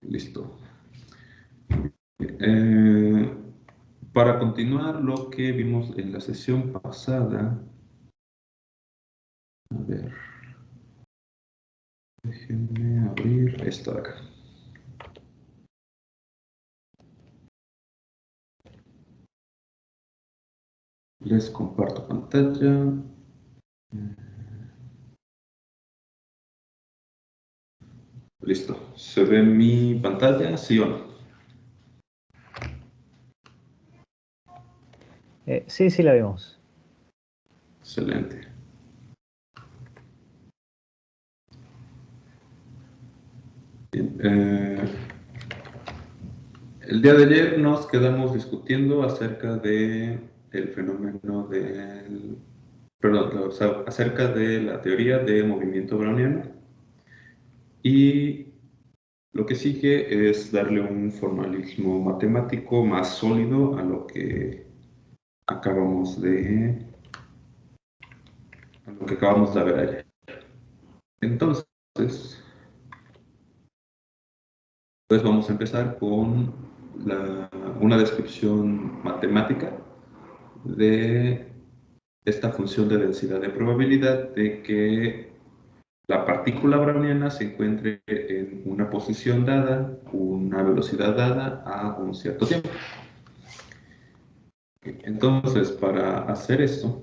Listo. Para continuar lo que vimos en la sesión pasada, a ver, déjenme abrir esta de acá. Les comparto pantalla. Listo. ¿Se ve mi pantalla? ¿Sí o no? Sí, sí la vemos. Excelente. Bien, el día de ayer nos quedamos discutiendo acerca de el fenómeno del, perdón, o sea, acerca de la teoría de movimiento browniano, y lo que sigue es darle un formalismo matemático más sólido a lo que acabamos de, ver ayer. Entonces, pues vamos a empezar con una descripción matemática de esta función de densidad de probabilidad de que la partícula browniana se encuentre en una posición dada, una velocidad dada a un cierto tiempo. Entonces, para hacer esto,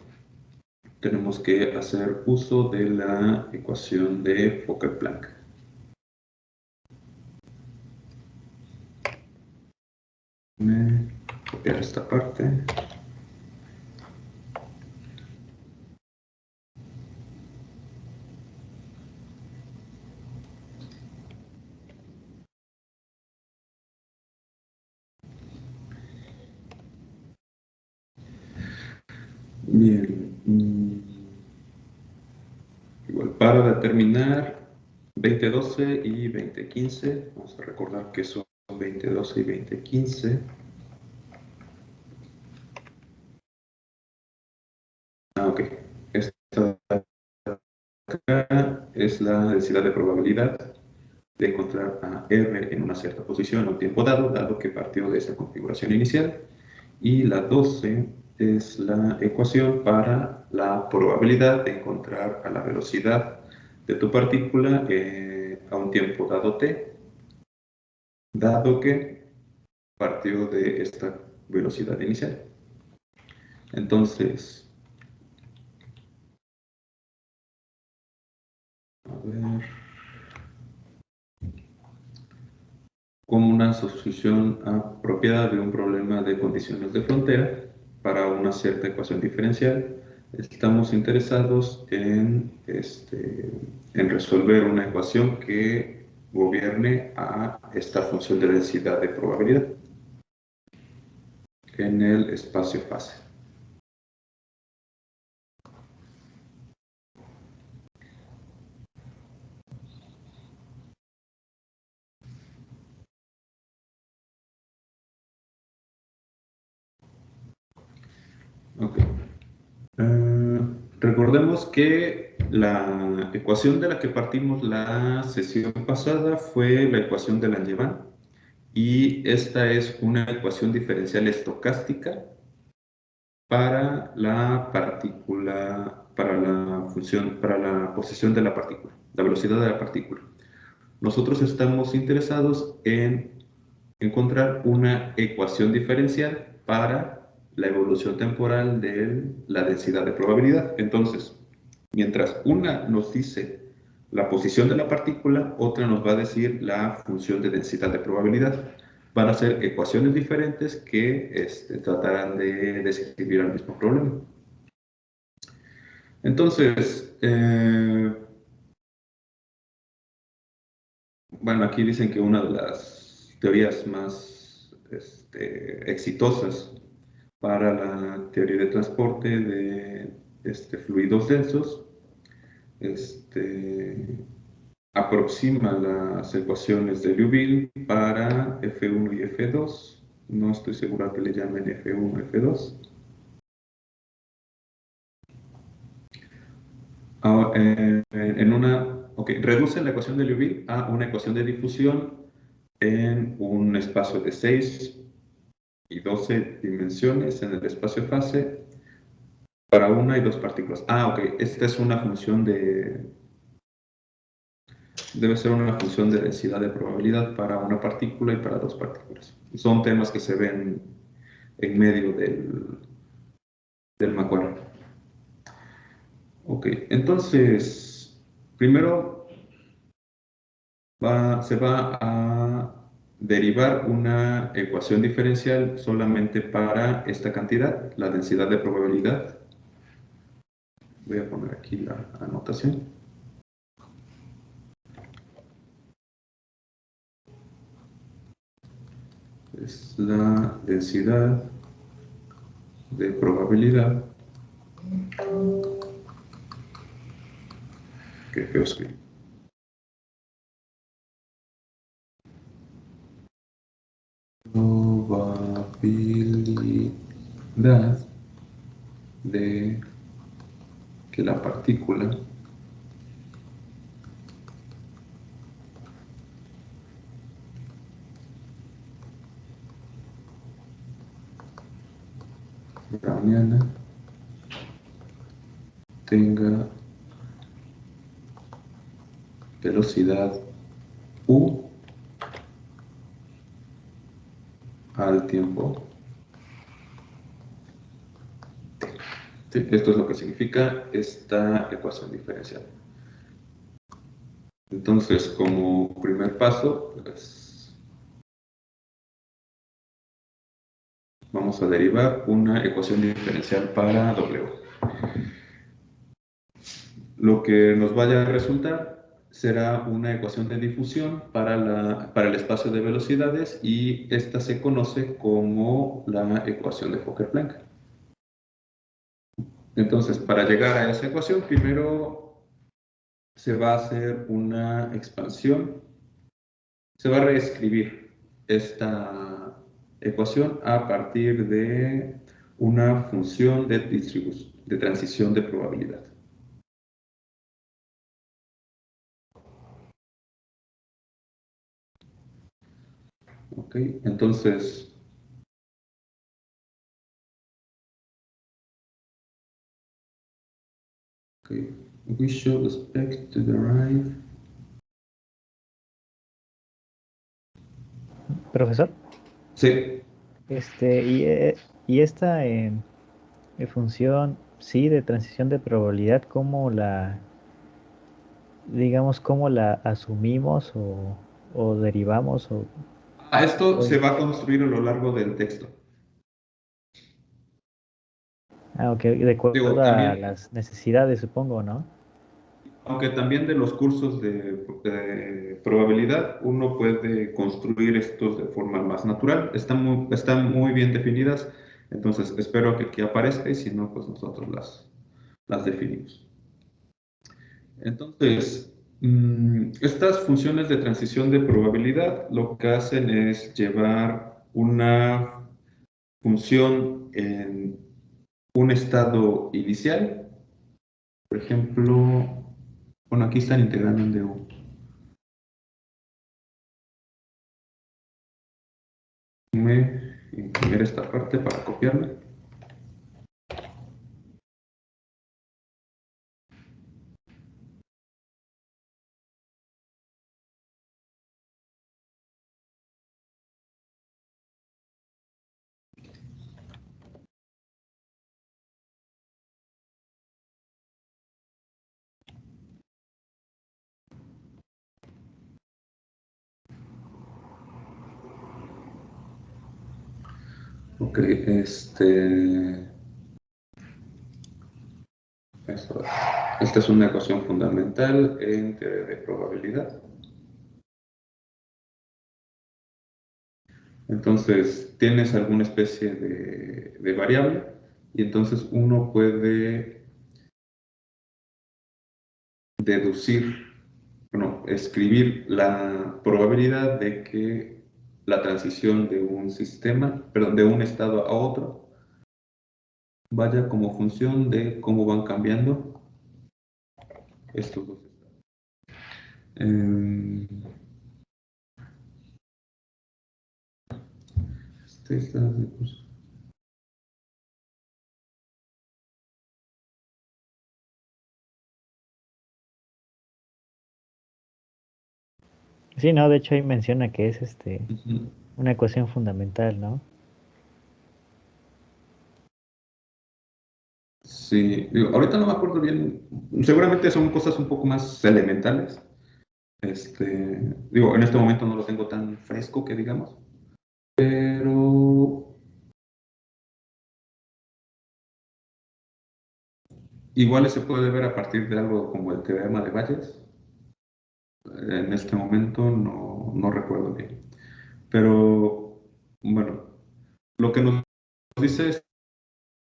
tenemos que hacer uso de la ecuación de Fokker-Planck. Voy a copiar esta parte. Bien. Igual, para determinar 2012 y 2015, vamos a recordar que son 2012 y 2015. Ok. Esta acá es la densidad de probabilidad de encontrar a R en una cierta posición a un tiempo dado, dado que partió de esa configuración inicial. Y la 12 es la ecuación para la probabilidad de encontrar a la velocidad de tu partícula a un tiempo dado t, dado que partió de esta velocidad inicial. Entonces, a ver, como una solución apropiada de un problema de condiciones de frontera para una cierta ecuación diferencial, estamos interesados en resolver una ecuación que gobierne a esta función de densidad de probabilidad en el espacio-fase. Ok. Recordemos que la ecuación de la que partimos la sesión pasada fue la ecuación de Langevin, y esta es una ecuación diferencial estocástica para la partícula, para la función, para la posición de la partícula, la velocidad de la partícula. Nosotros estamos interesados en encontrar una ecuación diferencial para la evolución temporal de la densidad de probabilidad. Entonces, mientras una nos dice la posición de la partícula, otra nos va a decir la función de densidad de probabilidad. Van a ser ecuaciones diferentes que tratarán de describir el mismo problema. Entonces, bueno, aquí dicen que una de las teorías más exitosas para la teoría de transporte de fluidos densos aproxima las ecuaciones de Liouville para F1 y F2. No estoy seguro que le llamen F1 o F2. Reduce la ecuación de Liouville a una ecuación de difusión en un espacio de 6 y 12 dimensiones en el espacio fase para una y dos partículas. Ah, ok, esta es una función debe ser una función de densidad de probabilidad para una partícula y para dos partículas. Son temas que se ven en medio del Macquarie. Ok, entonces, primero se va a derivar una ecuación diferencial solamente para esta cantidad, la densidad de probabilidad. Voy a poner aquí la anotación. Es la densidad de probabilidad que feo escribir. Probabilidad de que la partícula browniana tenga velocidad u al tiempo. Sí, esto es lo que significa esta ecuación diferencial. Entonces, como primer paso, pues, vamos a derivar una ecuación diferencial para W. Lo que nos vaya a resultar será una ecuación de difusión para el espacio de velocidades y esta se conoce como la ecuación de Fokker-Planck. Entonces, para llegar a esa ecuación, primero se va a hacer una expansión, se va a reescribir esta ecuación a partir de una función de transición de probabilidad. ¿Ok? Entonces, okay, we should expect to derive. Profesor, Sí, y esta función, sí, de transición de probabilidad, ¿cómo la, digamos, cómo la asumimos o derivamos esto o- se va a construir a lo largo del texto. ok, de Digo, acuerdo a también, las necesidades, supongo, ¿no? aunque también de los cursos de probabilidad, uno puede construir estos de forma más natural. Están muy bien definidas, entonces espero que aquí aparezca y si no, pues nosotros las definimos. Entonces, estas funciones de transición de probabilidad lo que hacen es llevar una función en un estado inicial. Por ejemplo, bueno, aquí están integrando en DU. Déjame imprimir esta parte para copiarla. Ok, eso. Esta es una ecuación fundamental en teoría de probabilidad. Entonces, tienes alguna especie de variable y entonces uno puede deducir, bueno, escribir la probabilidad de que la transición de un sistema, perdón, de un estado a otro, vaya como función de cómo van cambiando estos dos estados. Sí, no, de hecho ahí menciona que es Ujú. una ecuación fundamental, ¿no? Sí, digo, ahorita no me acuerdo bien, seguramente son cosas un poco más elementales. Digo, en este momento no lo tengo tan fresco que digamos, pero igual se puede ver a partir de algo como el teorema de Bayes. En este momento no recuerdo bien. Pero bueno, lo que nos dice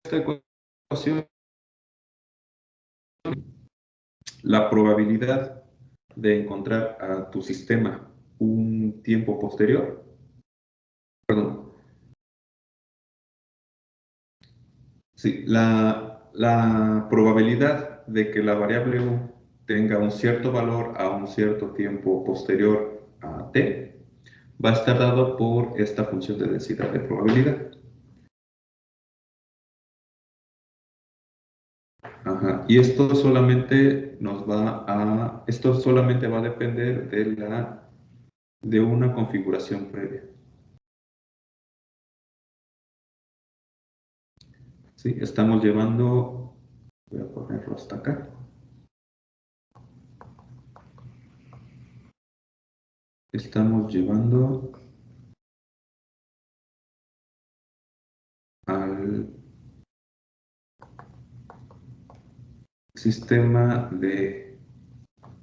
esta ecuación, la probabilidad de encontrar a tu sistema un tiempo posterior, perdón, sí, la probabilidad de que la variable u tenga un cierto valor a un cierto tiempo posterior a t va a estar dado por esta función de densidad de probabilidad. Ajá. Y esto solamente va a depender de una configuración previa. ¿Sí? Estamos llevando, voy a ponerlo hasta acá. Estamos llevando al sistema de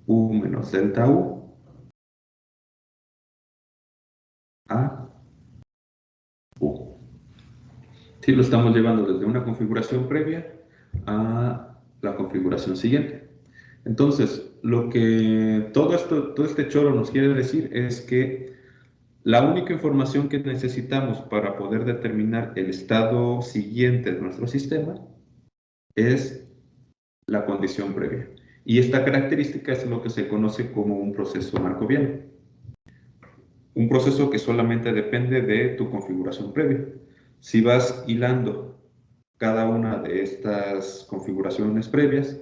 U menos delta U a U. Sí, lo estamos llevando desde una configuración previa a la configuración siguiente. Entonces, lo que todo este choro nos quiere decir es que la única información que necesitamos para poder determinar el estado siguiente de nuestro sistema es la condición previa. Y esta característica es lo que se conoce como un proceso marcoviano. Un proceso que solamente depende de tu configuración previa. Si vas hilando cada una de estas configuraciones previas,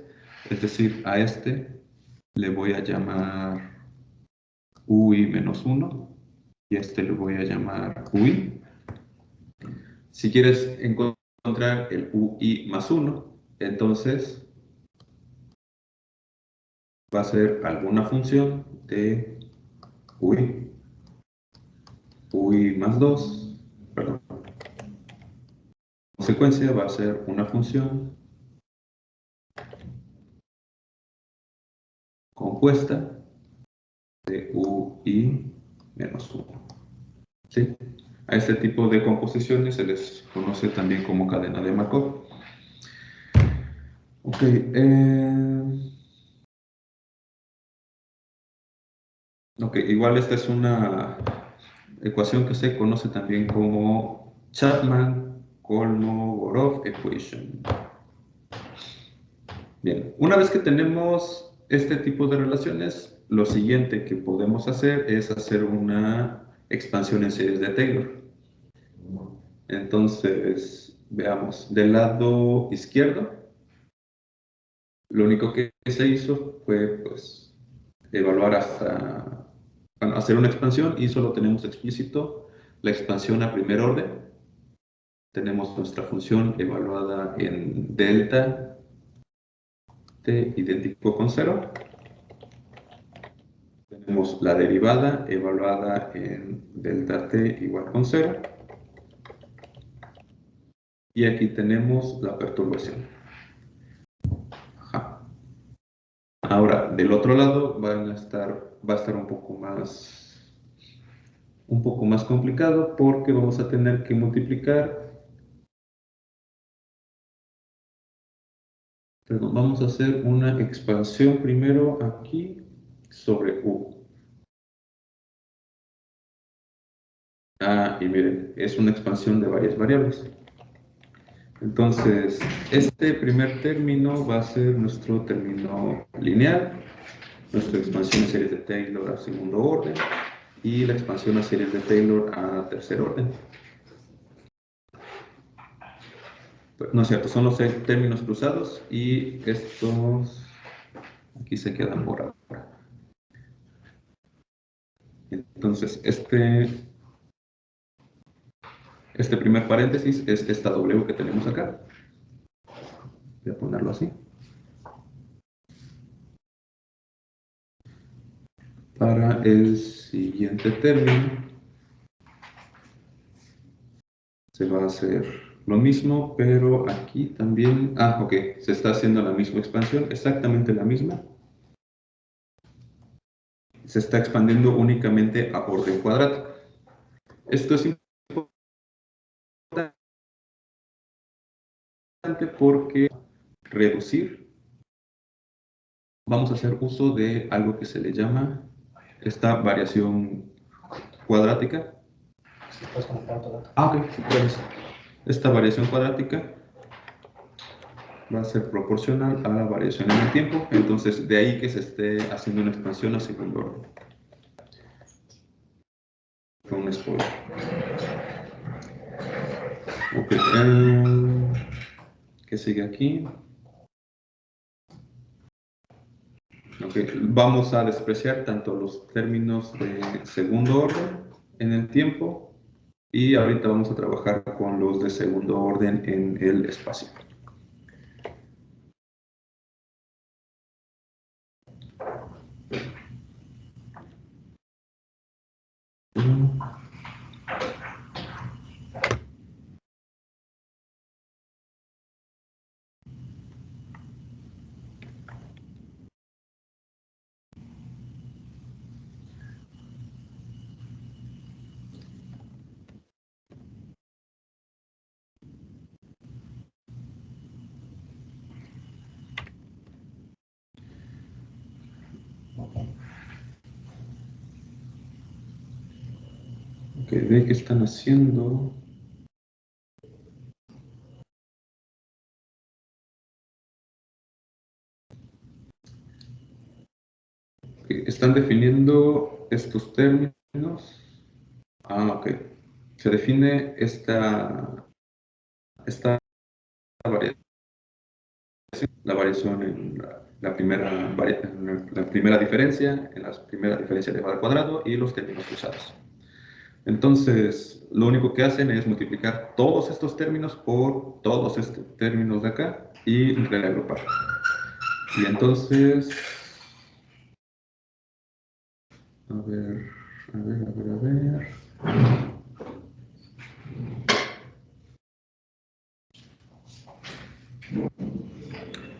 es decir, a este le voy a llamar UI-1 y a este le voy a llamar UI. Si quieres encontrar el UI más 1, entonces va a ser alguna función de UI, UI más 2, perdón. Consecuencia va a ser una función compuesta de UI menos 1. ¿Sí? A este tipo de composiciones se les conoce también como cadena de Markov. Ok, igual esta es una ecuación que se conoce también como Chapman-Kolmogorov equation. Bien, una vez que tenemos este tipo de relaciones, lo siguiente que podemos hacer es hacer una expansión en series de Taylor. Entonces, veamos, del lado izquierdo, lo único que se hizo fue pues, evaluar bueno, hacer una expansión y solo tenemos explícito la expansión a primer orden. Tenemos nuestra función evaluada en delta t idéntico con 0. Tenemos la derivada evaluada en delta t igual con 0. Y aquí tenemos la perturbación. Ajá. Ahora, del otro lado va a estar un poco más complicado porque vamos a tener que multiplicar, perdón, vamos a hacer una expansión primero aquí sobre U. Y miren, es una expansión de varias variables. Entonces, este primer término va a ser nuestro término lineal, nuestra expansión a series de Taylor a segundo orden y la expansión a series de Taylor a tercer orden. No es cierto, son los términos cruzados y estos aquí se quedan por ahora. Entonces, este primer paréntesis es esta W que tenemos acá. Voy a ponerlo así. Para el siguiente término se va a hacer lo mismo, pero aquí también... ok, se está haciendo la misma expansión, exactamente la misma. Se está expandiendo únicamente a orden cuadrático. Esto es importante porque reducir, vamos a hacer uso de algo que se le llama esta variación cuadrática. Ok, pues esta variación cuadrática va a ser proporcional a la variación en el tiempo, entonces de ahí que se esté haciendo una expansión a segundo orden. Con un spoiler. Ok, ¿qué sigue aquí? Okay. Vamos a despreciar tanto los términos de segundo orden en el tiempo y ahorita vamos a trabajar con los de segundo orden en el espacio. Ok, ve qué están haciendo. Okay, están definiendo estos términos. Ok. Se define esta variación, la variación en la primera diferencia, en la primera diferencia elevada al cuadrado y los términos cruzados. Entonces, lo único que hacen es multiplicar todos estos términos por todos estos términos de acá y reagrupar. Y entonces, a ver.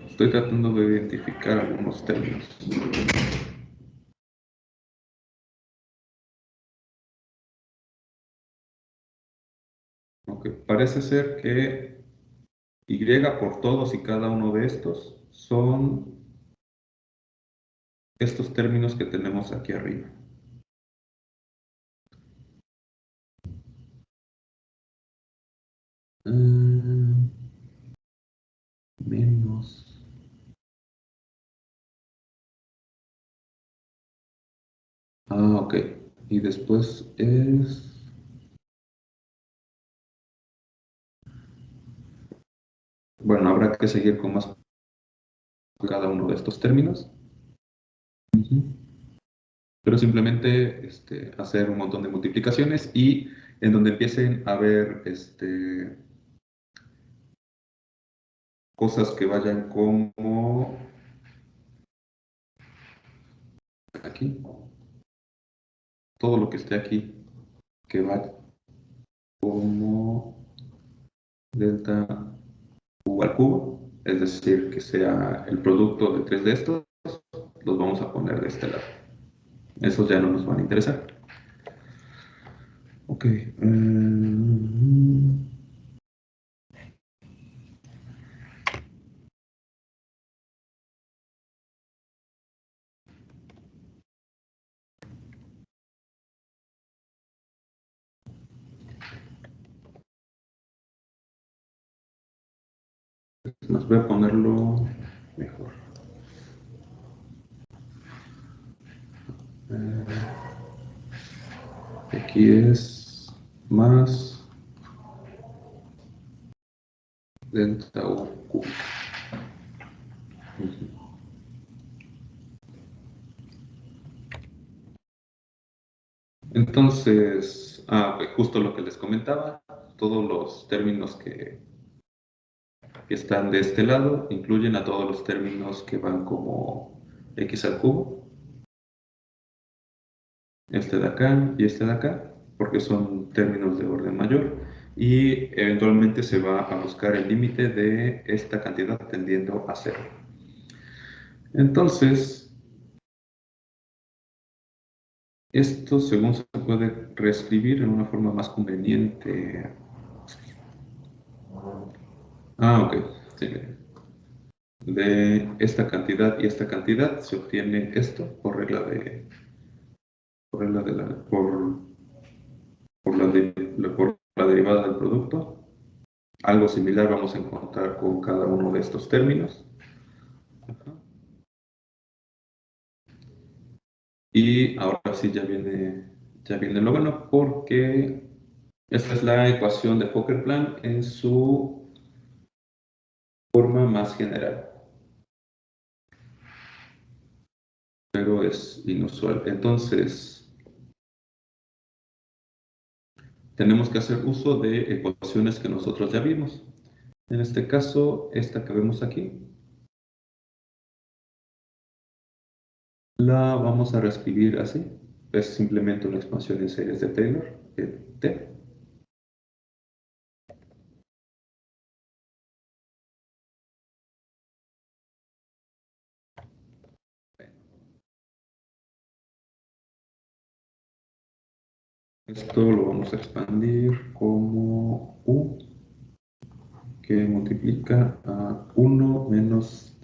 Estoy tratando de identificar algunos términos. Okay. Parece ser que Y por todos y cada uno de estos son estos términos que tenemos aquí arriba. Menos. Ok. Y después es... Bueno, habrá que seguir con más cada uno de estos términos. Pero simplemente hacer un montón de multiplicaciones y en donde empiecen a haber cosas que vayan como aquí, todo lo que esté aquí, que va como delta u al cubo, es decir, que sea el producto de tres de estos, los vamos a poner de este lado. Esos ya no nos van a interesar. Ok. Más voy a ponerlo mejor. Aquí es más delta U Q. Entonces, justo lo que les comentaba, todos los términos que están de este lado incluyen a todos los términos que van como x al cubo, este de acá y este de acá, porque son términos de orden mayor, y eventualmente se va a buscar el límite de esta cantidad tendiendo a cero. Entonces, esto según se puede reescribir en una forma más conveniente. Ok, sí, de esta cantidad y esta cantidad se obtiene esto por regla de, por regla de la, por la derivada del producto. Algo similar vamos a encontrar con cada uno de estos términos. Y ahora sí ya viene lo bueno, porque esta es la ecuación de Fokker-Planck en su forma más general, pero es inusual. Entonces, tenemos que hacer uso de ecuaciones que nosotros ya vimos. En este caso, esta que vemos aquí, la vamos a reescribir así. Es simplemente una expansión en series de Taylor, de T. Esto lo vamos a expandir como U, que multiplica a 1 menos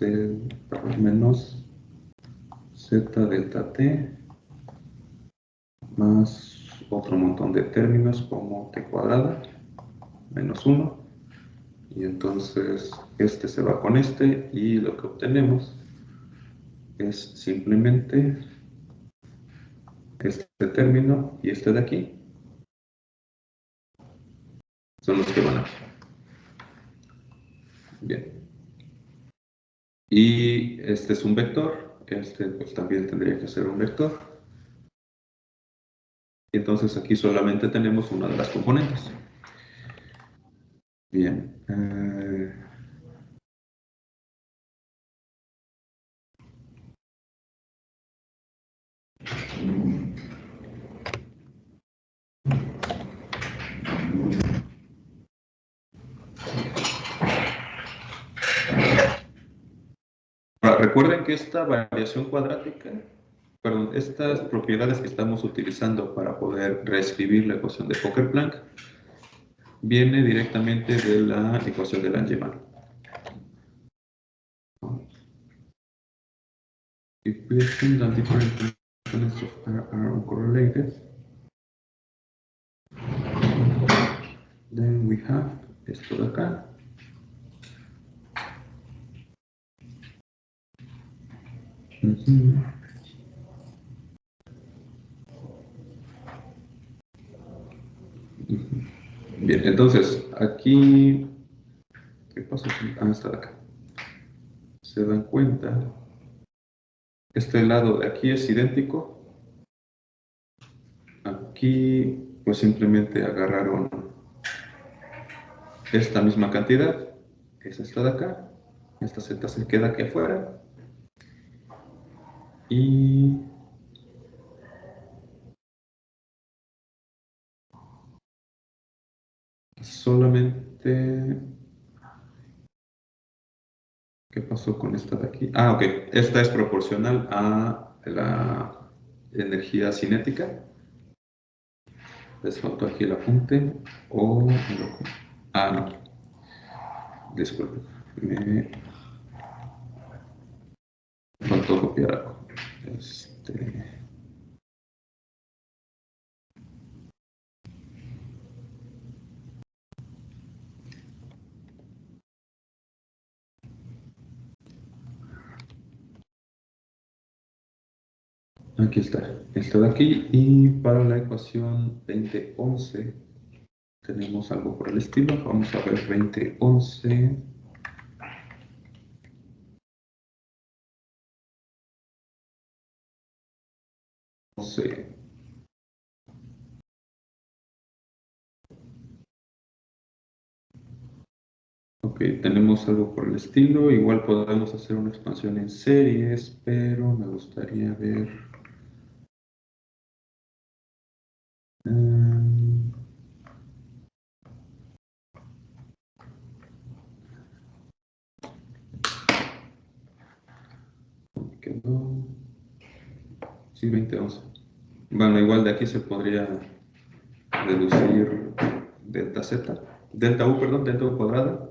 z delta t, más otro montón de términos como t cuadrada, menos 1. Y entonces este se va con este y lo que obtenemos es simplemente este término y este de aquí. Son los que van a... Bien. Y este es un vector, este pues también tendría que ser un vector. Y entonces aquí solamente tenemos una de las componentes. Bien. Ahora, recuerden que esta variación cuadrática, perdón, estas propiedades que estamos utilizando para poder reescribir la ecuación de Fokker-Planck, viene directamente de la ecuación de Langevin. If we assume that different components of R are uncorrelated, then we have esto de acá. Bien, entonces aquí, ¿qué pasa? Está de acá. Se dan cuenta, este lado de aquí es idéntico. Aquí, pues simplemente agarraron esta misma cantidad, que es esta de acá. Esta z se queda aquí afuera. Y solamente... ¿Qué pasó con esta de aquí? Ok. Esta es proporcional a la energía cinética. Les faltó aquí el apunte. No. Disculpen. Me faltó copiar algo. Aquí está. Esto de aquí. Y para la ecuación 2011 tenemos algo por el estilo. Vamos a ver 2011. No sé. Ok, tenemos algo por el estilo. Igual podemos hacer una expansión en series, pero me gustaría ver. Quedó. Sí, 2011. Bueno, igual de aquí se podría deducir delta Z, delta U, perdón, delta U cuadrada.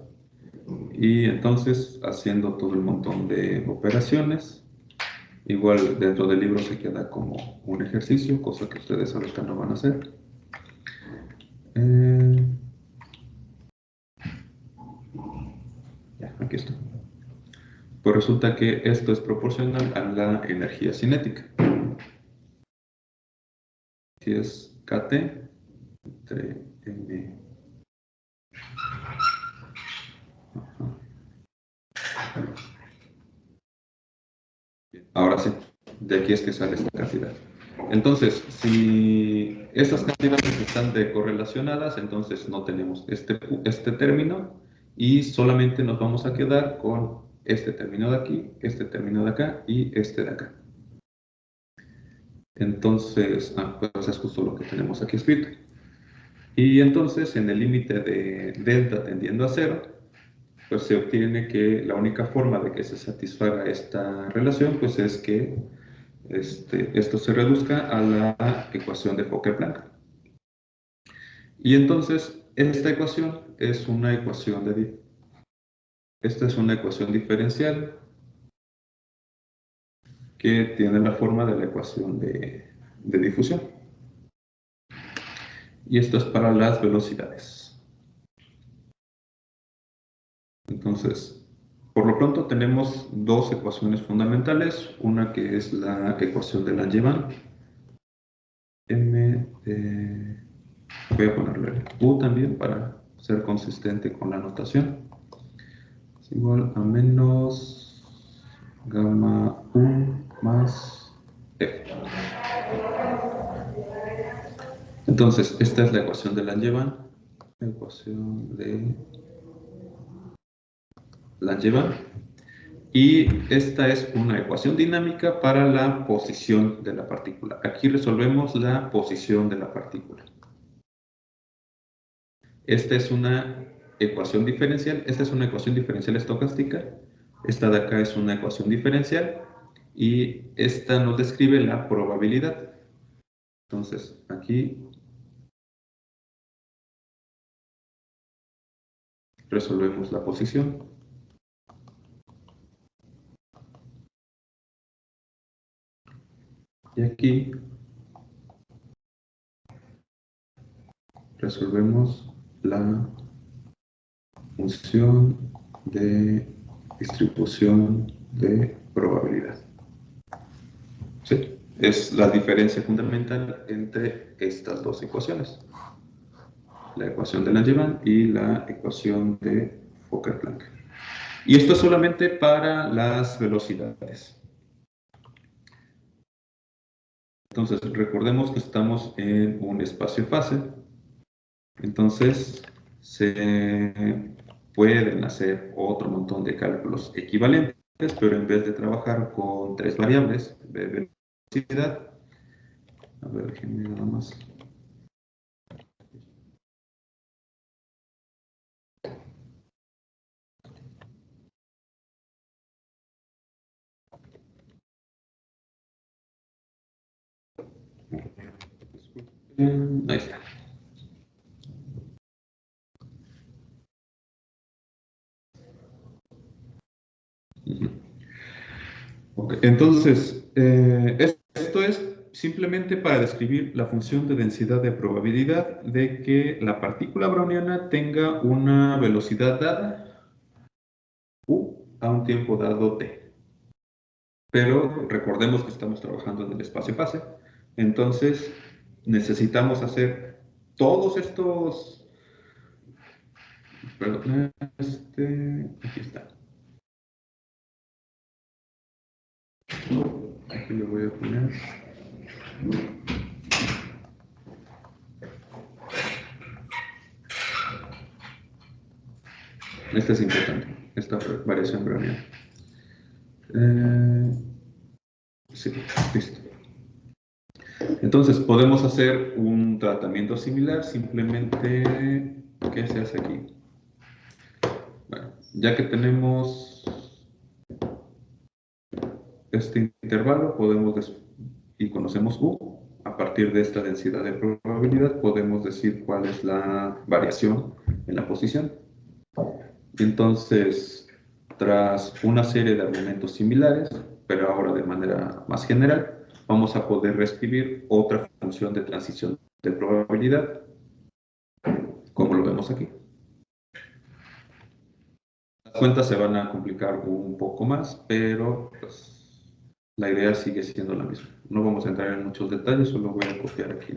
Y entonces, haciendo todo el montón de operaciones, igual dentro del libro se queda como un ejercicio, cosa que ustedes ahorita no van a hacer. Ya, aquí está. Pues resulta que esto es proporcional a la energía cinética. Si es KT entre M. Ahora sí, de aquí es que sale esta cantidad. Entonces, si estas cantidades están decorrelacionadas, entonces no tenemos este término y solamente nos vamos a quedar con este término de aquí, este término de acá y este de acá. Entonces, pues es justo lo que tenemos aquí escrito. Y entonces, en el límite de delta tendiendo a cero, pues se obtiene que la única forma de que se satisfaga esta relación, pues es que esto se reduzca a la ecuación de Fokker-Planck. Y entonces, esta ecuación es una ecuación esta es una ecuación diferencial que tiene la forma de la ecuación de difusión. Y esto es para las velocidades. Entonces, por lo pronto tenemos dos ecuaciones fundamentales, una que es la ecuación de Langevin, voy a ponerle U también para ser consistente con la notación, es igual a menos gamma U más F. Entonces, esta es la ecuación de Langevin, y esta es una ecuación dinámica para la posición de la partícula. Aquí resolvemos la posición de la partícula. Esta es una ecuación diferencial, estocástica. Esta de acá es una ecuación diferencial y esta nos describe la probabilidad. Entonces, aquí resolvemos la posición. Y aquí resolvemos la función de distribución de probabilidad. ¿Sí? Es la diferencia fundamental entre estas dos ecuaciones. La ecuación de Langevin y la ecuación de Fokker-Planck. Y esto es solamente para las velocidades. Entonces, recordemos que estamos en un espacio-fase. Entonces, se pueden hacer otro montón de cálculos equivalentes, pero en vez de trabajar con tres variables de velocidad, a ver, déjenme nada más. Ahí está. Okay. Entonces, esto es simplemente para describir la función de densidad de probabilidad de que la partícula browniana tenga una velocidad dada, u, a un tiempo dado t. Pero recordemos que estamos trabajando en el espacio-fase, entonces necesitamos hacer todos estos Perdón, aquí está. Aquí le voy a poner. Esta es importante, esta variación browniana. Sí, listo. Entonces, podemos hacer un tratamiento similar, simplemente, ¿qué se hace aquí? Bueno, ya que tenemos este intervalo, y conocemos U, a partir de esta densidad de probabilidad, podemos decir cuál es la variación en la posición. Entonces, tras una serie de argumentos similares, pero ahora de manera más general, vamos a poder reescribir otra función de transición de probabilidad, como lo vemos aquí. Las cuentas se van a complicar un poco más, pero pues, la idea sigue siendo la misma. No vamos a entrar en muchos detalles, solo voy a copiar aquí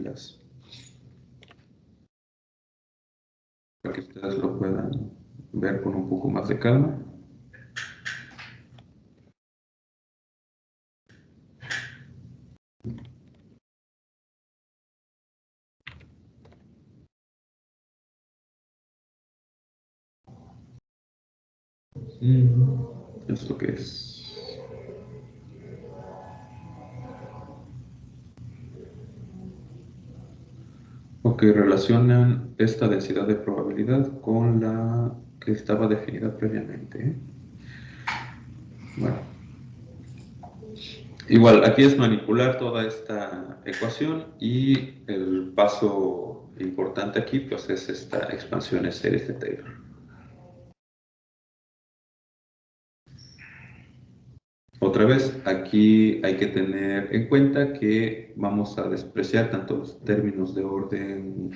para que ustedes lo puedan ver con un poco más de calma. ¿Esto qué es? Ok, relacionan esta densidad de probabilidad con la que estaba definida previamente. Bueno, igual, aquí es manipular toda esta ecuación y el paso importante aquí pues es esta expansión en series de Taylor. Otra vez, aquí hay que tener en cuenta que vamos a despreciar tanto los términos de orden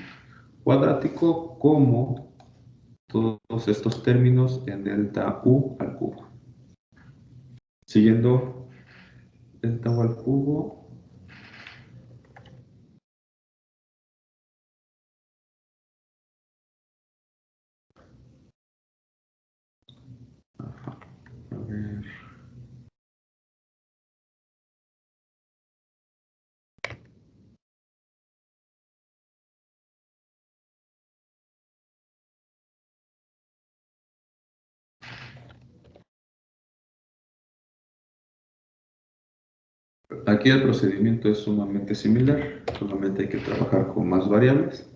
cuadrático como todos estos términos en delta U al cubo. Siguiendo delta U al cubo, a ver, aquí el procedimiento es sumamente similar, solamente hay que trabajar con más variables.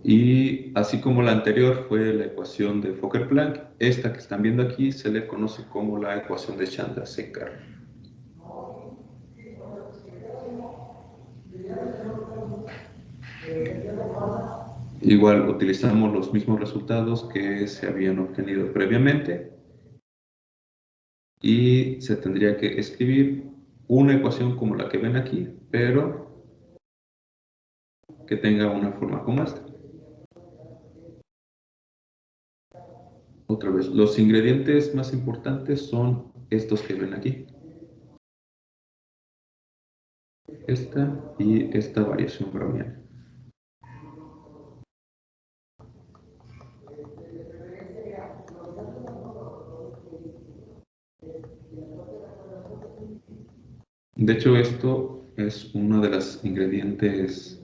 Y así como la anterior fue la ecuación de Fokker-Planck, esta que están viendo aquí se le conoce como la ecuación de Chandrasekhar. Igual utilizamos los mismos resultados que se habían obtenido previamente y se tendría que escribir una ecuación como la que ven aquí, pero que tenga una forma como esta. Otra vez, los ingredientes más importantes son estos que ven aquí. Esta y esta variación browniana. De hecho, esto es uno de los ingredientes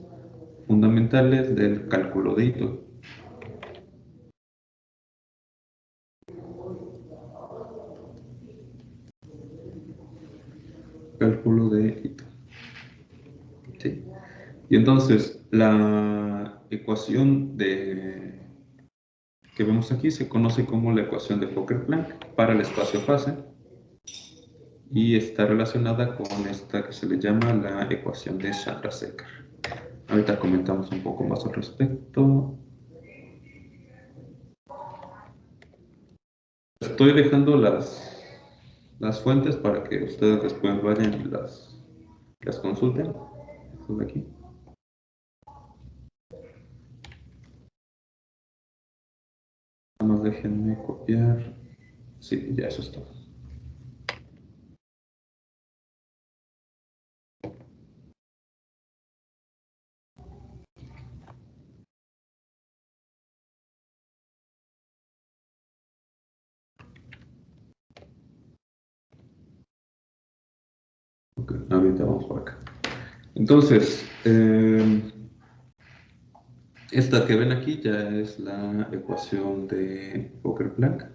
fundamentales del cálculo de Ito. Cálculo de Ito. ¿Sí? Y entonces, la ecuación que vemos aquí se conoce como la ecuación de Fokker-Planck para el espacio-fase y está relacionada con esta que se le llama la ecuación de Chandrasekhar. Ahorita comentamos un poco más al respecto. Estoy dejando las fuentes para que ustedes después vayan y las consulten. Esto de aquí. Nada más déjenme copiar. Sí, ya eso es todo. Ok, ahorita vamos por acá. Entonces, esta que ven aquí ya es la ecuación de Fokker-Planck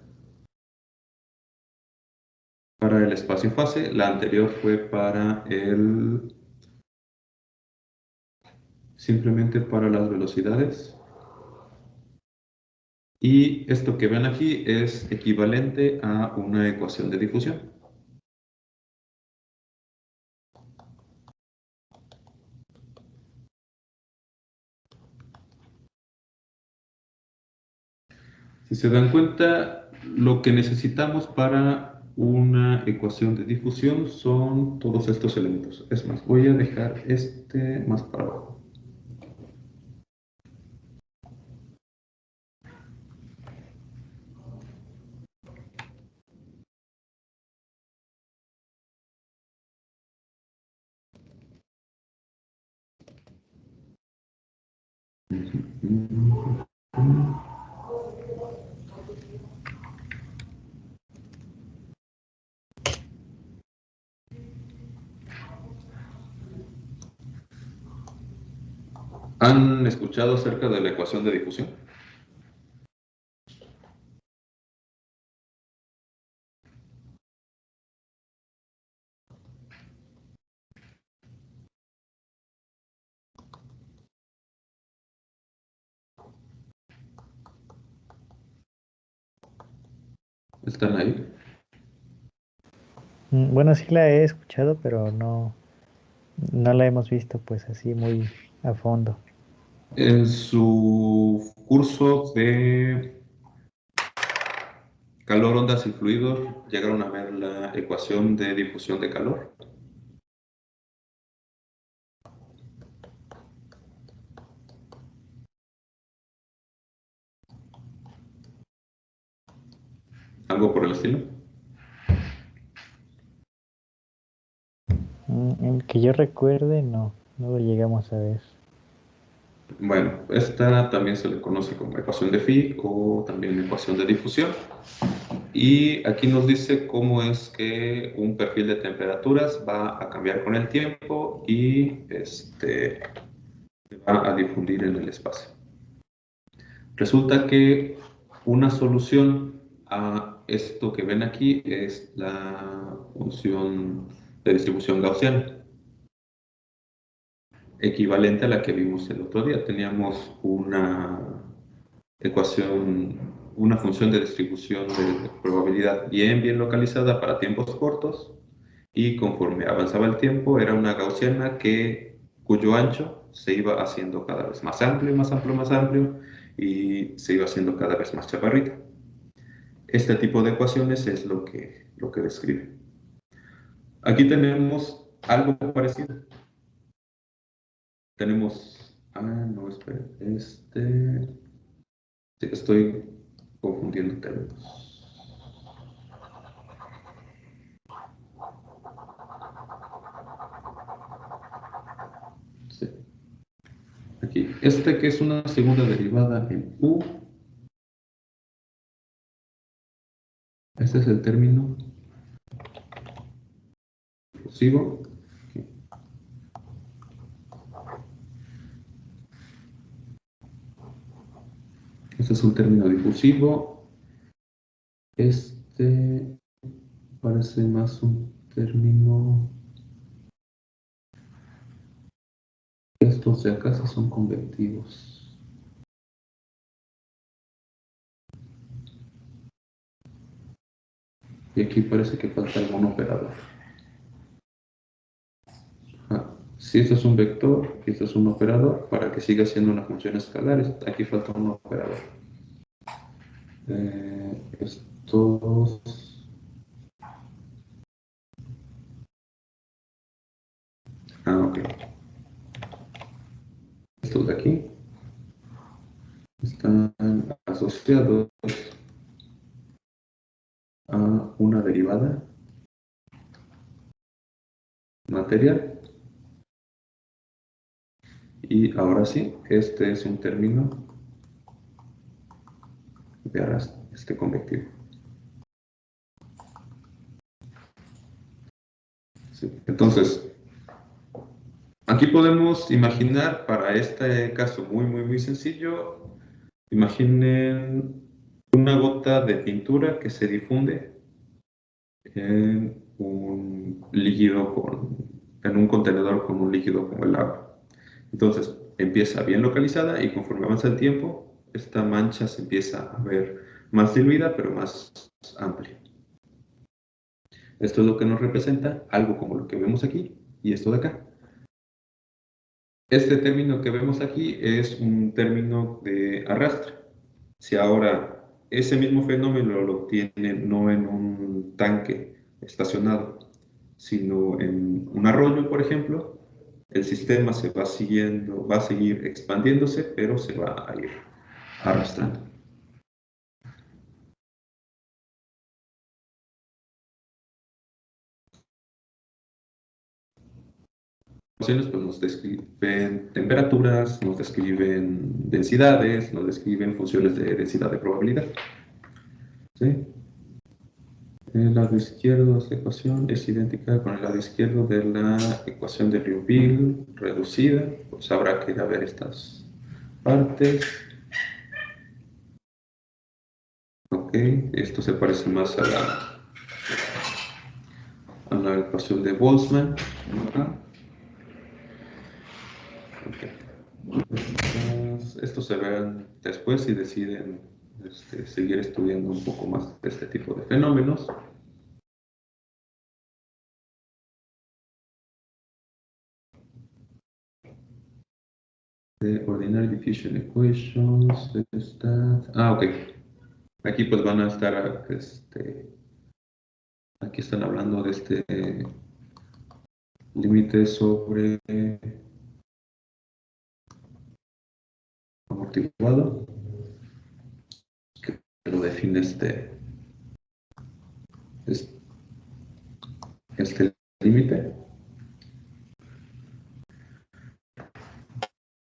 para el espacio-fase. La anterior fue para simplemente para las velocidades. Y esto que ven aquí es equivalente a una ecuación de difusión. Si se dan cuenta, lo que necesitamos para una ecuación de difusión son todos estos elementos. Es más, voy a dejar este más para abajo. ¿Han escuchado acerca de la ecuación de difusión? ¿Están ahí? Bueno, sí la he escuchado, pero no la hemos visto pues así muy a fondo. En su curso de calor, ondas y fluidos, llegaron a ver la ecuación de difusión de calor. ¿Algo por el estilo? Que yo recuerde, no lo llegamos a ver. Bueno, esta también se le conoce como ecuación de Fick o también ecuación de difusión. Y aquí nos dice cómo es que un perfil de temperaturas va a cambiar con el tiempo y se va a difundir en el espacio. Resulta que una solución a esto que ven aquí es la función de distribución gaussiana, equivalente a la que vimos el otro día. Teníamos una ecuación, una función de distribución de probabilidad bien localizada para tiempos cortos, y conforme avanzaba el tiempo era una gaussiana cuyo ancho se iba haciendo cada vez más amplio, más amplio, más amplio, y se iba haciendo cada vez más chaparrita. Este tipo de ecuaciones es lo que describe. Aquí tenemos algo parecido. Tenemos, no, espera, sí, estoy confundiendo términos. Sí. Aquí, que es una segunda derivada en U, este es el término difusivo. Este es un término difusivo. Este parece más un término. Estos de acá sí son convectivos. Y aquí parece que falta algún operador. Si esto es un vector y esto es un operador, para que siga siendo una función escalar, aquí falta un operador. Estos. Ok. Estos de aquí están asociados a una derivada material. Y ahora sí, este es un término de convectivo. Sí. Entonces, aquí podemos imaginar, para este caso muy sencillo, imaginen una gota de pintura que se difunde en un líquido en un contenedor con un líquido como el agua. Entonces, empieza bien localizada y conforme avanza el tiempo, esta mancha se empieza a ver más diluida, pero más amplia. Esto es lo que nos representa algo como lo que vemos aquí y esto de acá. Este término que vemos aquí es un término de arrastre. Si ahora ese mismo fenómeno lo obtiene no en un tanque estacionado, sino en un arroyo, por ejemplo, el sistema se va siguiendo, va a seguir expandiéndose, pero se va a ir arrastrando. Pues nos describen temperaturas, nos describen densidades, nos describen funciones de densidad de probabilidad. ¿Sí? El lado izquierdo de esta ecuación es idéntica con el lado izquierdo de la ecuación de Liouville reducida. Pues habrá que ir a ver estas partes. Ok, esto se parece más a la ecuación de Boltzmann. Okay. Estos se verán después si deciden seguir estudiando un poco más de este tipo de fenómenos. The ordinary diffusion equations. Ok. Aquí pues van a estar, aquí están hablando de este límite sobre amortiguado, que lo define este límite.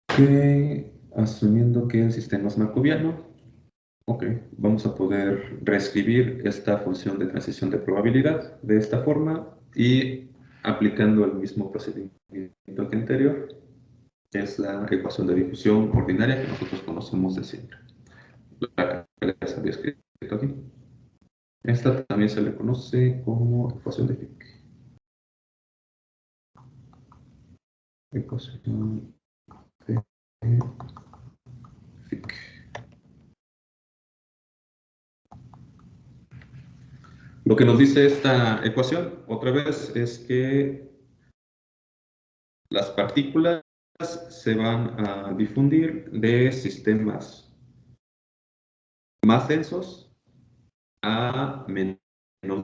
Que asumiendo que el sistema es marcoviano, ok, vamos a poder reescribir esta función de transición de probabilidad de esta forma y aplicando el mismo procedimiento que anterior, es la ecuación de difusión ordinaria que nosotros conocemos de siempre. La que les había escrito aquí. Esta también se le conoce como ecuación de Fick. Ecuación de Fick. Lo que nos dice esta ecuación, otra vez, es que las partículas se van a difundir de sistemas más densos a menos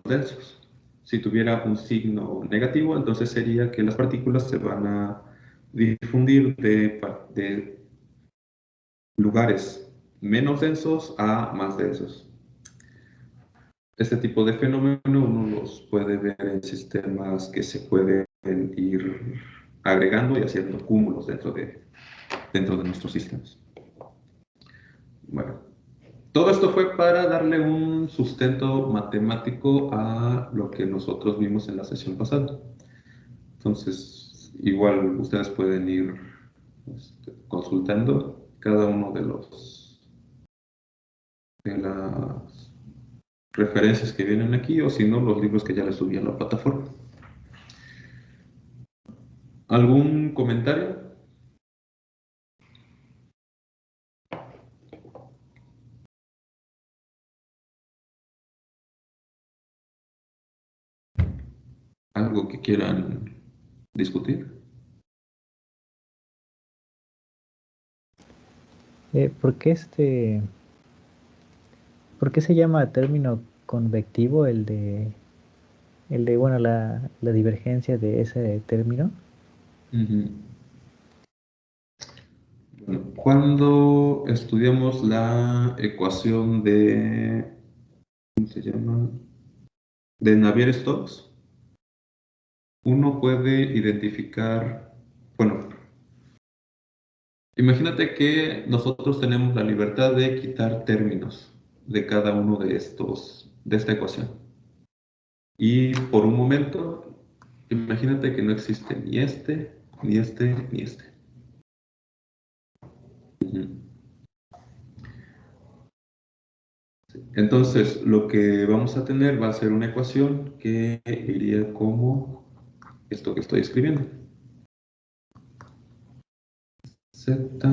densos. Si tuviera un signo negativo, entonces sería que las partículas se van a difundir de lugares menos densos a más densos. Este tipo de fenómeno uno los puede ver en sistemas que se pueden ir agregando y haciendo cúmulos dentro de nuestros sistemas. Bueno, todo esto fue para darle un sustento matemático a lo que nosotros vimos en la sesión pasada. Entonces, igual ustedes pueden ir consultando cada uno de las referencias que vienen aquí, o si no, los libros que ya les subí a la plataforma. ¿Algún comentario? ¿Algo que quieran discutir? ¿Por qué por qué se llama término convectivo bueno, la divergencia de ese término? Bueno, cuando estudiamos la ecuación de, ¿cómo se llama? De Navier-Stokes, uno puede identificar, bueno, imagínate que nosotros tenemos la libertad de quitar términos de cada uno de esta ecuación. Y por un momento Imagínate que no existe ni este, ni este, ni este. Ujú. Entonces, lo que vamos a tener va a ser una ecuación que iría como esto que estoy escribiendo. Z,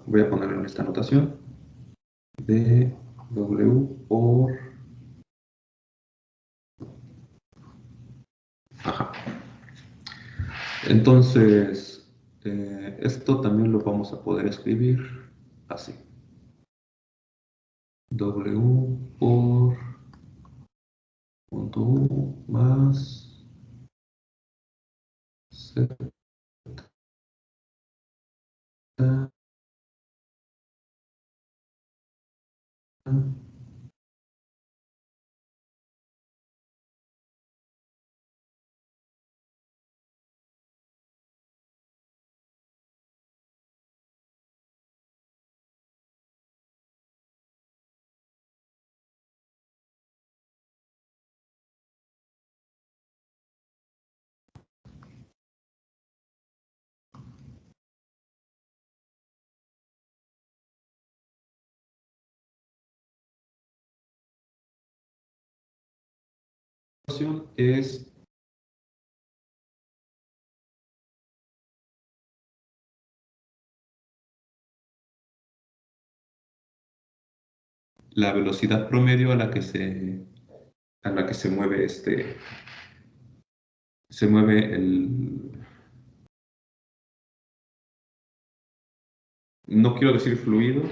voy a ponerlo en esta notación, de W por... Ajá. Entonces, esto también lo vamos a poder escribir así. W por punto U más Z. Es la velocidad promedio a la que se mueve se mueve no quiero decir fluido,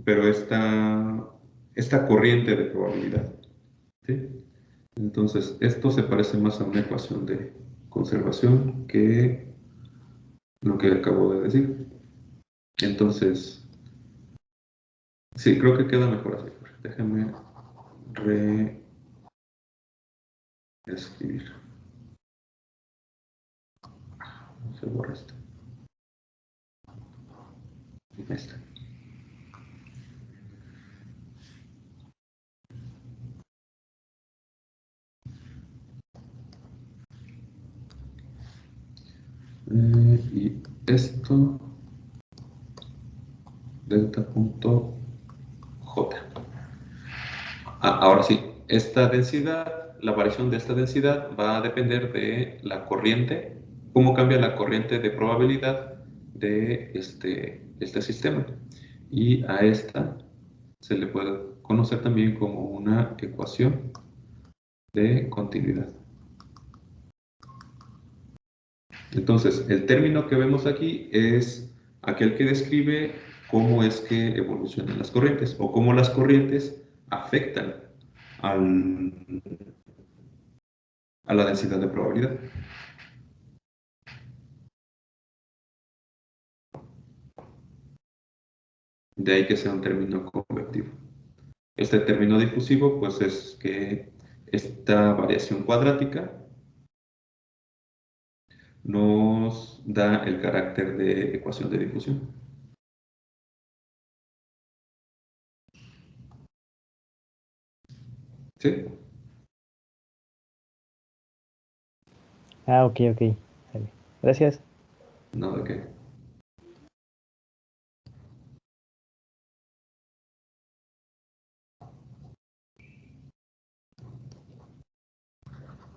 pero esta corriente de probabilidad. ¿Sí? Entonces, esto se parece más a una ecuación de conservación que lo que acabo de decir. Entonces, sí, creo que queda mejor así. Déjame reescribir. Se borra esto. Ahí está. Y esto, delta.j. Ahora sí, esta densidad, la variación de esta densidad va a depender de la corriente, cómo cambia la corriente de probabilidad de este sistema. Y a esta se le puede conocer también como una ecuación de continuidad. Entonces, el término que vemos aquí es aquel que describe cómo es que evolucionan las corrientes o cómo las corrientes afectan al, a la densidad de probabilidad. De ahí que sea un término convectivo. Este término difusivo, pues es que esta variación cuadrática nos da el carácter de ecuación de difusión. ¿Sí? Ah, ok, ok. Sale. Gracias. No, ¿de qué?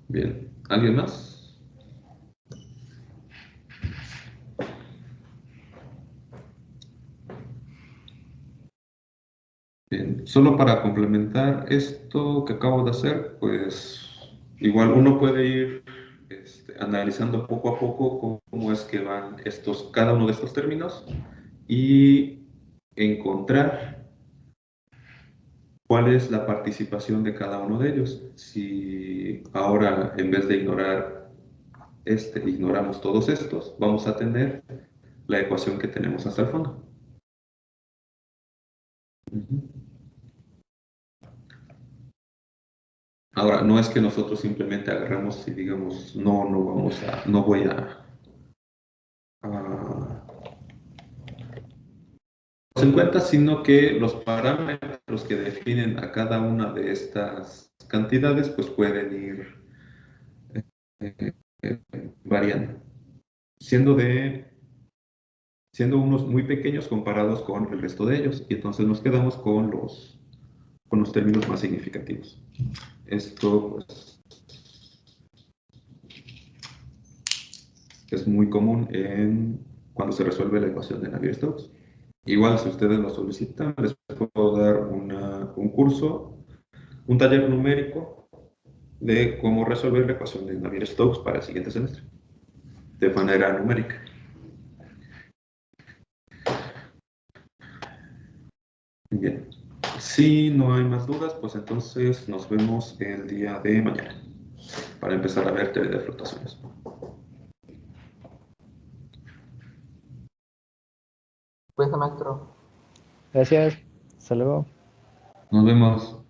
Bien. ¿Alguien más? Bien. Solo para complementar esto que acabo de hacer, pues igual uno puede ir analizando poco a poco cómo es que van cada uno de estos términos y encontrar cuál es la participación de cada uno de ellos. Si ahora, en vez de ignorar ignoramos todos estos, vamos a tener la ecuación que tenemos hasta el fondo. Ahora, no es que nosotros simplemente agarremos y digamos, no voy a en cuenta, sino que los parámetros que definen a cada una de estas cantidades, pues pueden ir varían, siendo siendo unos muy pequeños comparados con el resto de ellos, y entonces nos quedamos con los términos más significativos. Esto pues, es muy común cuando se resuelve la ecuación de Navier-Stokes. Igual, si ustedes lo solicitan, les puedo dar un curso, un taller numérico de cómo resolver la ecuación de Navier-Stokes para el siguiente semestre, de manera numérica. Bien, si no hay más dudas, pues entonces nos vemos el día de mañana para empezar a ver teoría de fluctuaciones. Pues, maestro. Gracias. Hasta luego. Nos vemos.